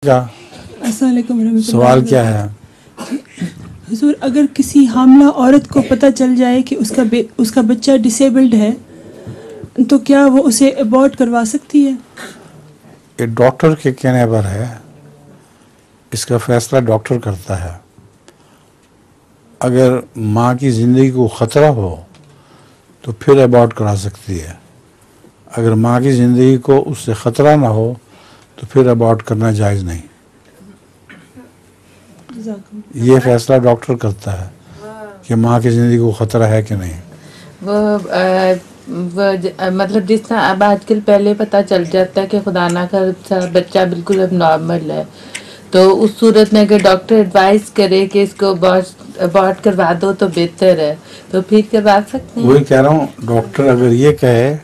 کیا السلام علیکم ورحمۃ اللہ۔ سوال کیا ہے؟ حضور، اگر کسی حاملہ عورت کو پتہ چل جائے کہ اس کا بچہ ڈسیبلڈ ہے تو کیا وہ اسے ابورٹ کروا سکتی ہے؟ یہ ڈاکٹر کے کہنے پر ہے، اس کا فیصلہ ڈاکٹر کرتا ہے۔ اگر ماں کی زندگی کو خطرہ ہو تو پھر ابورٹ کرا سکتی ہے، اگر ماں کی زندگی کو اس سے خطرہ نہ ہو تو پھر ابورٹ کرنا جائز نہیں۔ یہ فیصلہ ڈاکٹر کرتا ہے کہ ماں کی زندگی کو خطرہ ہے کہ نہیں۔ مطلب جس طرح اب آج کل پہلے پتہ چل جاتا ہے کہ خدا نہ خواستہ بچہ بالکل اب نارمل ہے، تو اس صورت میں اگر ڈاکٹر ایڈوائز کرے کہ اس کو ابورٹ کروا دو تو بہتر ہے، تو پھر کروا سکتے ہیں۔ وہی کہہ رہا ہوں، ڈاکٹر اگر یہ کہے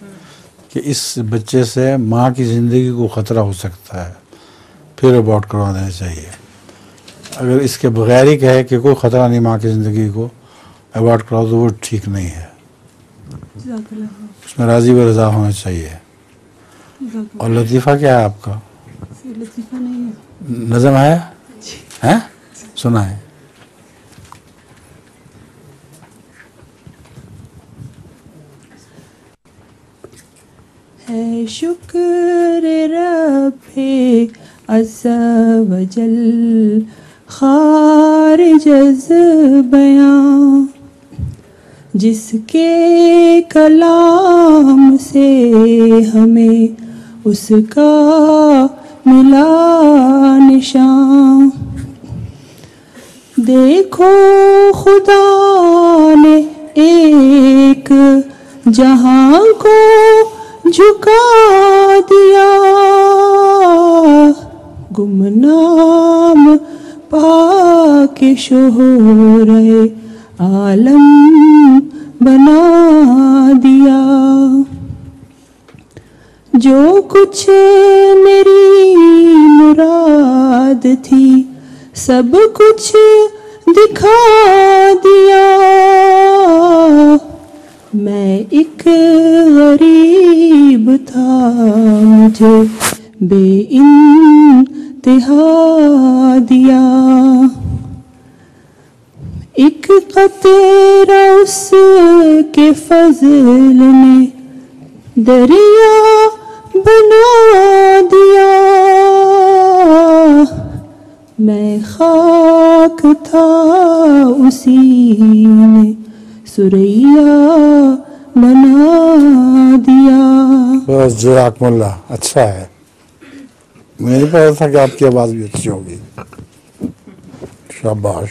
کہ اس بچے سے ماں کی زندگی کو خطرہ ہو سکتا ہے پھر ابورٹ کروا دینا چاہیے۔ اگر اس کے بغیر ہی کہے کہ کوئی خطرہ نہیں ماں کی زندگی کو، ابورٹ کراؤ، تو وہ ٹھیک نہیں ہے۔ اس میں راضی و رضا ہونا چاہیے۔ اور لطیفہ کیا ہے آپ کا؟ لطیفہ نہیں ہے، نظم ہے؟ سنا ہے؟ ہے شکر رب عز و جل خارج از بیاں، جس کے کلام سے ہمیں اس کا ملا نشان۔ دیکھو خدا نے ایک جہاں کو جھکا دیا، گمنام پاک شہرے عالم بنا دیا۔ جو کچھ میری مراد تھی سب کچھ دکھا دیا، میں ایک غریب تھا مجھے بے انتہا دیا، ایک قطرہ اس کے فضل نے دریا بنا دیا، میں خاک تھا اسی نے سریا بنا دیا۔ بس جزاکم اللہ، اچھا ہے۔ مجھے نہیں پتا تھا کہ آپ کی آواز بھی اچھی ہوگی، شاباش۔